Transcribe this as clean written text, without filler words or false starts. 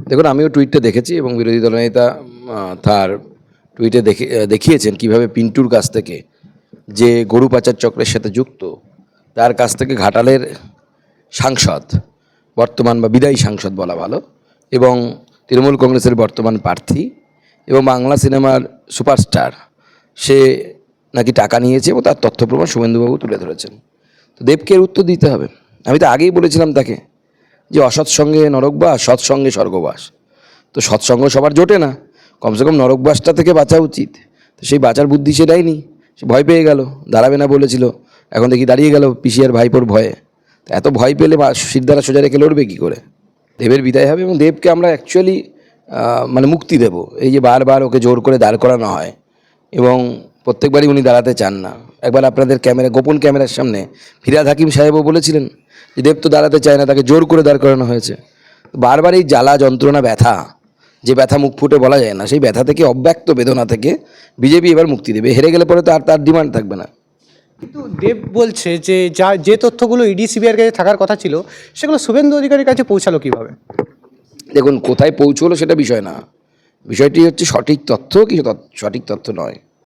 দেখুন, আমিও টুইটটা দেখেছি এবং বিরোধী দলনেতা তার টুইটে দেখিয়েছেন কীভাবে পিন্টুর কাছ থেকে, যে গরু পাচার চক্রের সাথে যুক্ত, তার কাছ থেকে ঘাটালের সাংসদ, বর্তমান বা বিদায়ী সাংসদ বলা ভালো, এবং তৃণমূল কংগ্রেসের বর্তমান প্রার্থী এবং বাংলা সিনেমার সুপারস্টার, সে নাকি টাকা নিয়েছে এবং তার তথ্য প্রমাণ শুভেন্দুবাবু তুলে ধরেছেন। তো দেবকে এর উত্তর দিতে হবে। আমি তো আগেই বলেছিলাম তাকে যে অসৎসঙ্গে নরকবাস, সৎসঙ্গে স্বর্গবাস। তো সৎসঙ্গ সবার জোটে না, কমসে কম নরকবাসটা থেকে বাঁচা উচিত। তো সেই বাঁচার বুদ্ধি সে দেয়নি, সে ভয় পেয়ে গেল, দাঁড়াবে না বলেছিল, এখন দেখি দাঁড়িয়ে গেল পিসিআর ভাইপোর ভয়ে। তো এত ভয় পেলে সিদ্ধারা সোজা রেখে লড়বে কী করে? দেবের বিদায় হবে এবং দেবকে আমরা অ্যাকচুয়ালি মানে মুক্তি দেব। এই যে বারবার ওকে জোর করে দাঁড় করানো হয় এবং প্রত্যেকবারই উনি দাঁড়াতে চান না। একবার আপনাদের গোপন ক্যামেরার সামনে ফিরহাদ হাকিম সাহেবও বলেছিলেন যে দেব তো দাঁড়াতে চায় না, তাকে জোর করে দাঁড় করানো হয়েছে। বারবার এই জ্বালা যন্ত্রণা, ব্যথা, যে ব্যথা মুখ ফুটে বলা যায় না, সেই ব্যথা থেকে, অব্যক্ত বেদনা থেকে বিজেপি এবার মুক্তি দেবে। হেরে গেলে পরে তো আর তার ডিমান্ড থাকবে না। কিন্তু দেব বলছে যে যে তথ্যগুলো ইডি সিবিআইয়ের কাছে থাকার কথা ছিল সেগুলো শুভেন্দু অধিকারীর কাছে পৌঁছালো কিভাবে? দেখুন, কোথায় পৌঁছলো সেটা বিষয় না, বিষয়টি হচ্ছে সঠিক তথ্য কি সঠিক তথ্য নয়।